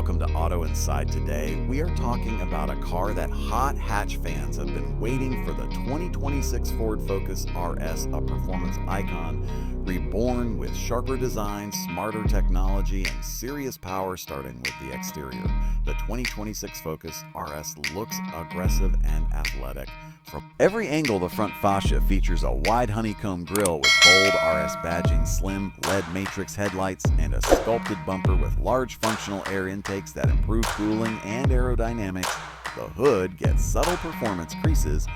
welcome to Auto Inside. Today, we are talking about a car that hot hatch fans have been waiting for, the 2026 Ford Focus RS, a performance icon, reborn with sharper design, smarter technology, and serious power starting with the exterior. The 2026 Focus RS looks aggressive and athletic. From every angle, the front fascia features a wide honeycomb grille with bold RS badging, slim LED matrix headlights, and a sculpted bumper with large functional air intakes that improve cooling and aerodynamics. The hood gets subtle performance creases,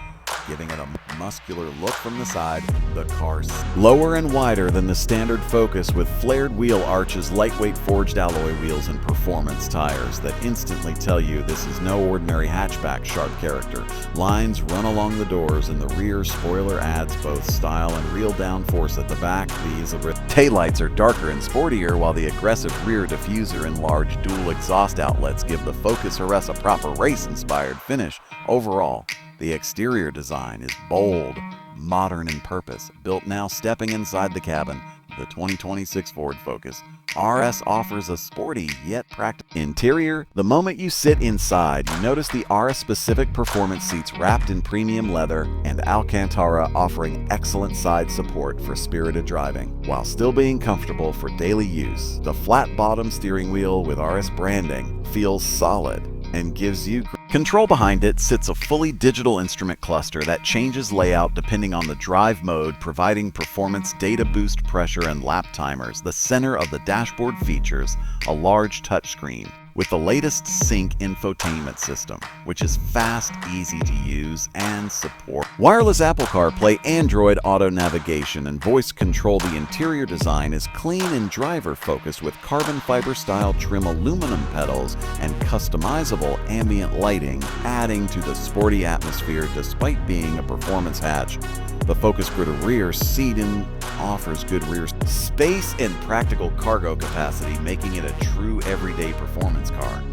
giving it a muscular look from the side. The car's lower and wider than the standard Focus, with flared wheel arches, lightweight forged alloy wheels, and performance tires that instantly tell you this is no ordinary hatchback. Sharp character lines run along the doors, and the rear spoiler adds both style and real downforce at the back. These taillights are darker and sportier, while the aggressive rear diffuser and large dual exhaust outlets give the Focus RS a proper race-inspired finish. Overall, the exterior design is bold, modern in purpose. Built now stepping inside the cabin, the 2026 Ford Focus RS offers a sporty yet practical interior. The moment you sit inside, you notice the RS-specific performance seats wrapped in premium leather and Alcantara, offering excellent side support for spirited driving, while still being comfortable for daily use. The flat-bottom steering wheel with RS branding feels solid and gives you control. Behind it sits a fully digital instrument cluster that changes layout depending on the drive mode, providing performance, data boost, pressure, and lap timers. The center of the dashboard features a large touchscreen with the latest Sync infotainment system, which is fast, easy to use, and support wireless Apple CarPlay, Android Auto navigation, and voice control. The interior design is clean and driver-focused, with carbon fiber-style trim, aluminum pedals, and customizable ambient lighting, adding to the sporty atmosphere. Despite being a performance hatch, the Focus Grid rear seating offers good rear space and practical cargo capacity, making it a true everyday performance car.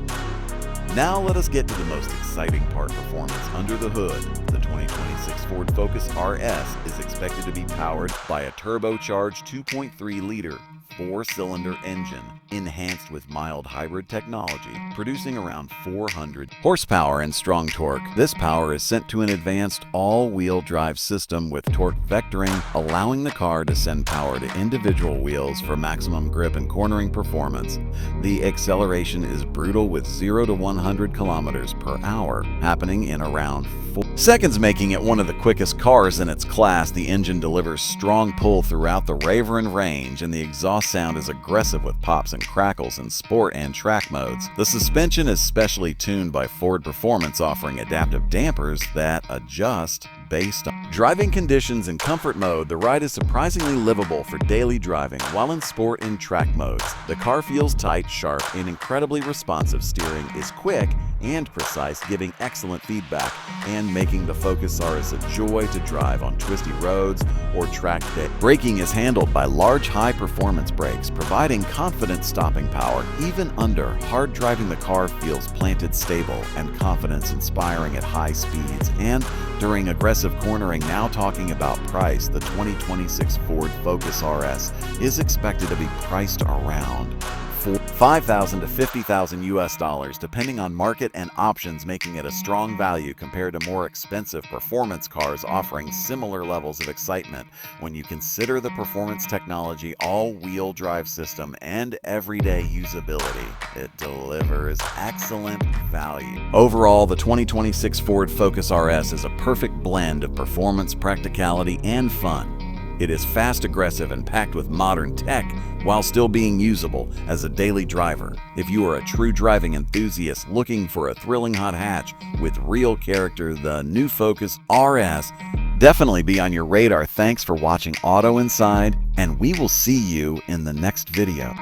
Now let us get to the most exciting part: performance under the hood. The 2026 Ford Focus RS is expected to be powered by a turbocharged 2.3-liter four-cylinder engine, enhanced with mild hybrid technology, producing around 400 horsepower and strong torque. This power is sent to an advanced all-wheel drive system with torque vectoring, allowing the car to send power to individual wheels for maximum grip and cornering performance. The acceleration is brutal, with 0 to 100 kilometers per hour happening in around 4 seconds, making it one of the quickest cars in its class. The engine delivers strong pull throughout the Raven range, and the exhaust sound is aggressive with pops and crackles in sport and track modes. The suspension is specially tuned by Ford Performance, offering adaptive dampers that adjust based on driving conditions. In comfort mode, the ride is surprisingly livable for daily driving, while in sport and track modes, the car feels tight, sharp, and incredibly responsive. Steering is quick and precise, giving excellent feedback and making the Focus RS a joy to drive on twisty roads or track day. Braking is handled by large high-performance brakes, providing confident stopping power. Even under hard driving, the car feels planted, stable, and confidence-inspiring at high speeds and during aggressive cornering. Now talking about price, the 2026 Ford Focus RS is expected to be priced around $5,000 to $50,000 US, depending on market and options, making it a strong value compared to more expensive performance cars offering similar levels of excitement. When you consider the performance technology, all-wheel drive system, and everyday usability, it delivers excellent value. Overall, the 2026 Ford Focus RS is a perfect blend of performance, practicality, and fun. It is fast, aggressive, and packed with modern tech while still being usable as a daily driver. If you are a true driving enthusiast looking for a thrilling hot hatch with real character, the new Focus RS definitely be on your radar. Thanks for watching Auto Inside, and we will see you in the next video.